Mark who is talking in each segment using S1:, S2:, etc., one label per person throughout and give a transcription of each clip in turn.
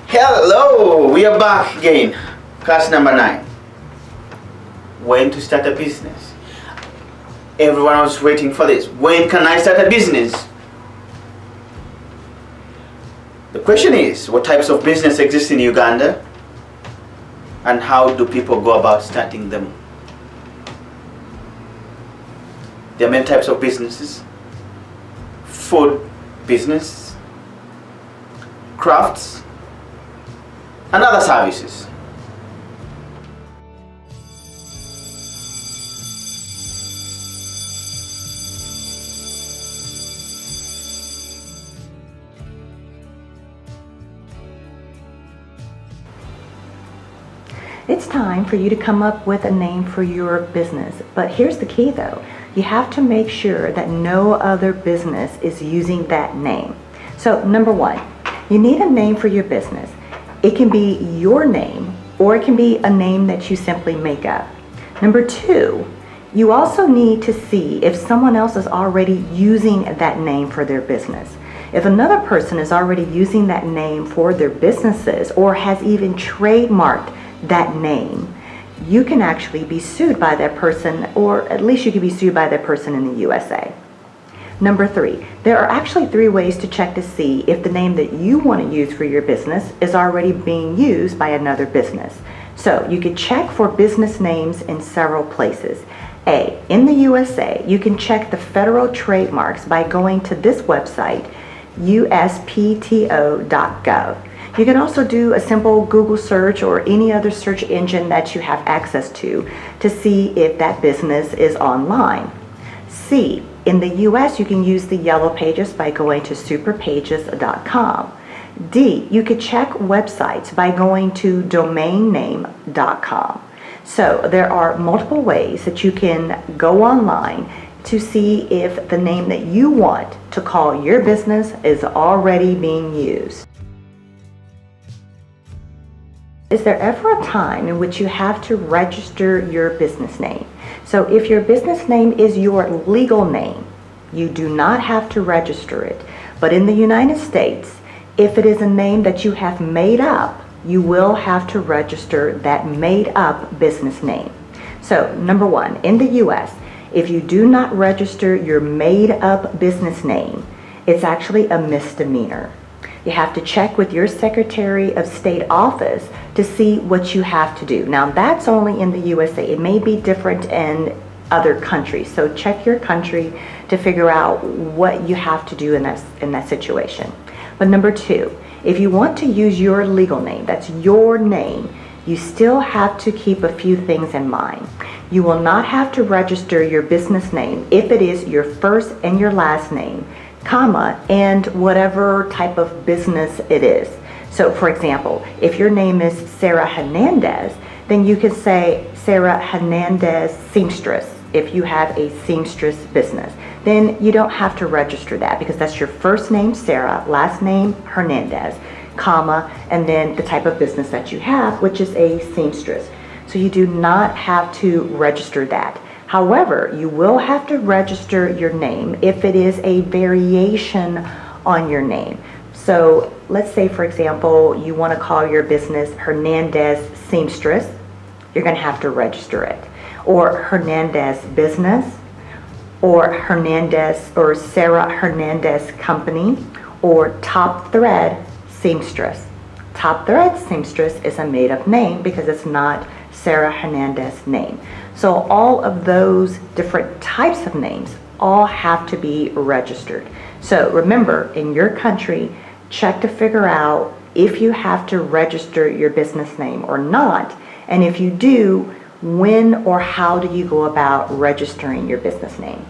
S1: Hello, we are back again. Class number 9. When to start a business. Everyone was waiting for this. When can I start a business? The question is, what types of business exist in Uganda? And how do people go about starting them? There are many types of businesses. Food business, crafts, and other services.
S2: It's time for you to come up with a name for your business. But here's the key though. You have to make sure that no other business is using that name. So number 1, you need a name for your business. It can be your name or it can be a name that you simply make up. Number 2, you also need to see if someone else is already using that name for their business. If another person is already using that name for their businesses or has even trademarked that name, you can actually be sued by that person, or at least you can be sued by that person in the USA. Number 3, there are actually 3 ways to check to see if the name that you want to use for your business is already being used by another business. So you can check for business names in several places. A, in the USA, you can check the federal trademarks by going to this website, uspto.gov. You can also do a simple Google search or any other search engine that you have access to see if that business is online. C, in the US, you can use the Yellow Pages by going to superpages.com. D, you could check websites by going to domainname.com. So there are multiple ways that you can go online to see if the name that you want to call your business is already being used. Is there ever a time in which you have to register your business name? So if your business name is your legal name, you do not have to register it. But in the United States, if it is a name that you have made up, you will have to register that made up business name. So number 1, in the US, if you do not register your made up business name, it's actually a misdemeanor. You have to check with your Secretary of State office to see what you have to do. Now that's only in the USA. It may be different in other countries. So check your country to figure out what you have to do in that situation. But number 2, if you want to use your legal name, that's your name, you still have to keep a few things in mind. You will not have to register your business name if it is your first and your last name, comma, and whatever type of business it is. So for example, if your name is Sarah Hernandez, then you could say Sarah Hernandez Seamstress. If you have a seamstress business, then you don't have to register that because that's your first name Sarah, last name Hernandez, comma, and then the type of business that you have, which is a seamstress. So you do not have to register that. However, you will have to register your name if it is a variation on your name. So let's say, for example, you want to call your business Hernandez Seamstress. You're going to have to register it. Or Hernandez Business, or Hernandez or Sarah Hernandez Company, or Top Thread Seamstress. Top Thread Seamstress is a made-up name because it's not Sarah Hernandez's name. So all of those different types of names all have to be registered. So remember, in your country, check to figure out if you have to register your business name or not, and if you do, when or how do you go about registering your business name?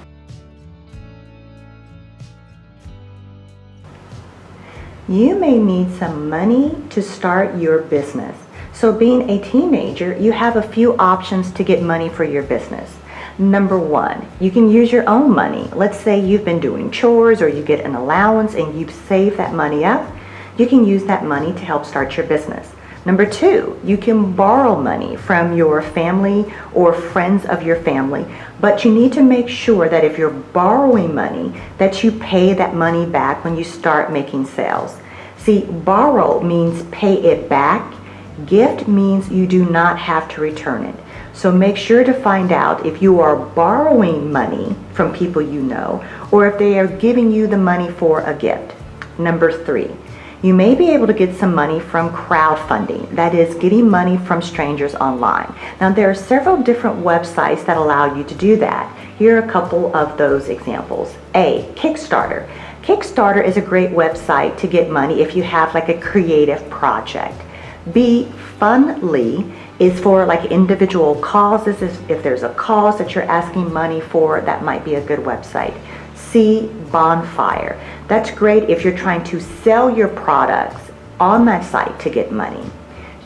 S2: You may need some money to start your business. So being a teenager, you have a few options to get money for your business. Number 1, you can use your own money. Let's say you've been doing chores or you get an allowance and you've saved that money up. You can use that money to help start your business. Number 2, you can borrow money from your family or friends of your family, but you need to make sure that if you're borrowing money, that you pay that money back when you start making sales. See, borrow means pay it back. Gift means you do not have to return it. So make sure to find out if you are borrowing money from people you know or if they are giving you the money for a gift. Number 3, you may be able to get some money from crowdfunding, that is, getting money from strangers online. Now, there are several different websites that allow you to do that. Here are a couple of those examples. A, Kickstarter. Kickstarter is a great website to get money if you have like a creative project. B, Fundly is for like individual causes. If there's a cause that you're asking money for, that might be a good website. C, Bonfire. That's great if you're trying to sell your products on that site to get money.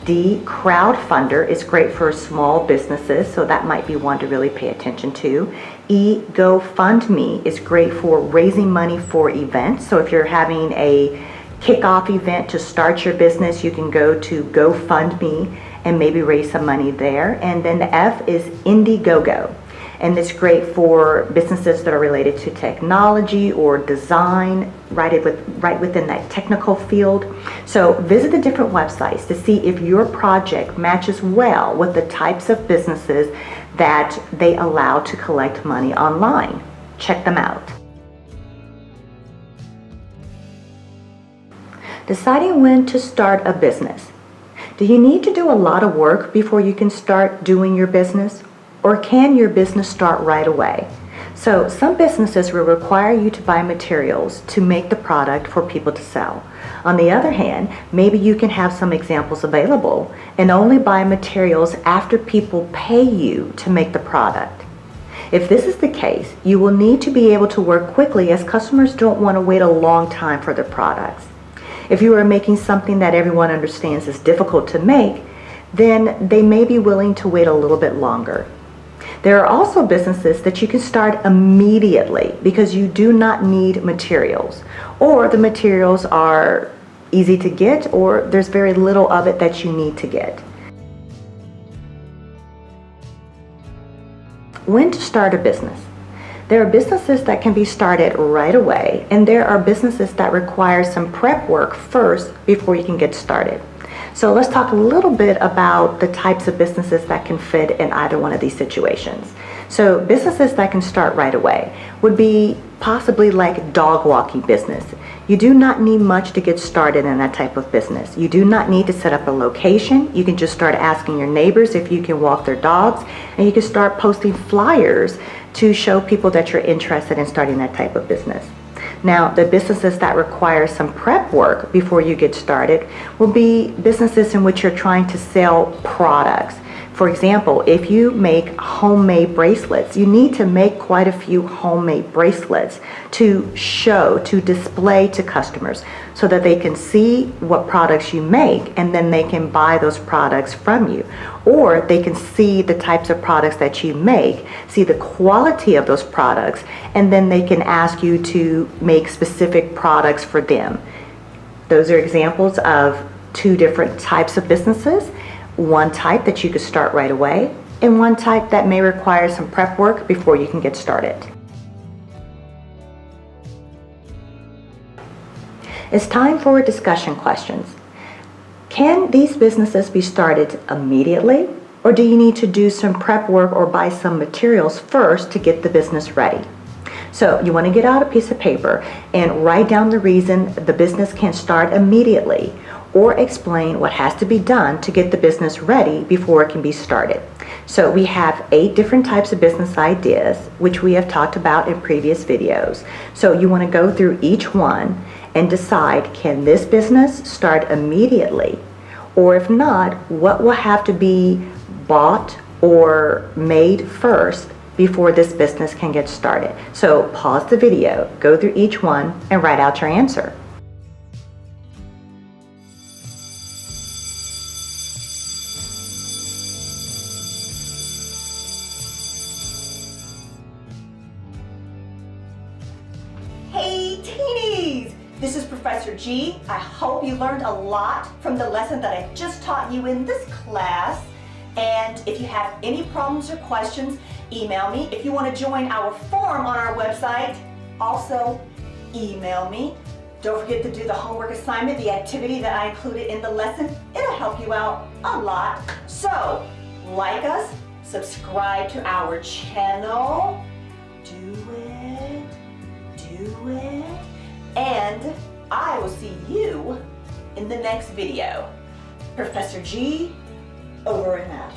S2: D, Crowdfunder is great for small businesses, so that might be one to really pay attention to. E, GoFundMe is great for raising money for events. So if you're having a kickoff event to start your business, you can go to GoFundMe and maybe raise some money there. And then the F is Indiegogo. And it's great for businesses that are related to technology or design, right within that technical field. So visit the different websites to see if your project matches well with the types of businesses that they allow to collect money online. Check them out. Deciding when to start a business. Do you need to do a lot of work before you can start doing your business? Or can your business start right away? So some businesses will require you to buy materials to make the product for people to sell. On the other hand, maybe you can have some examples available and only buy materials after people pay you to make the product. If this is the case, you will need to be able to work quickly as customers don't want to wait a long time for their products. If you are making something that everyone understands is difficult to make, then they may be willing to wait a little bit longer. There are also businesses that you can start immediately because you do not need materials, or the materials are easy to get, or there's very little of it that you need to get. When to start a business? There are businesses that can be started right away, and there are businesses that require some prep work first before you can get started. So let's talk a little bit about the types of businesses that can fit in either one of these situations. So businesses that can start right away would be possibly like dog walking business. You do not need much to get started in that type of business. You do not need to set up a location. You can just start asking your neighbors if you can walk their dogs, and you can start posting flyers to show people that you're interested in starting that type of business. Now, the businesses that require some prep work before you get started will be businesses in which you're trying to sell products. For example, if you make homemade bracelets, you need to make quite a few homemade bracelets to show, to display to customers so that they can see what products you make and then they can buy those products from you. Or they can see the types of products that you make, see the quality of those products, and then they can ask you to make specific products for them. Those are examples of two different types of businesses. One type that you could start right away, and one type that may require some prep work before you can get started. It's time for discussion questions. Can these businesses be started immediately, or do you need to do some prep work or buy some materials first to get the business ready? So you want to get out a piece of paper and write down the reason the business can start immediately, or explain what has to be done to get the business ready before it can be started. So we have 8 different types of business ideas, which we have talked about in previous videos. So you want to go through each one and decide, can this business start immediately? Or if not, what will have to be bought or made first before this business can get started? So pause the video, go through each one, and write out your answer.
S3: Hey teenies! This is Professor G. I hope you learned a lot from the lesson that I just taught you in this class. And if you have any problems or questions, email me. If you want to join our forum on our website, also email me. Don't forget to do the homework assignment, the activity that I included in the lesson. It'll help you out a lot. So, like us, subscribe to our channel. Do it. And I will see you in the next video. Professor G, over and out.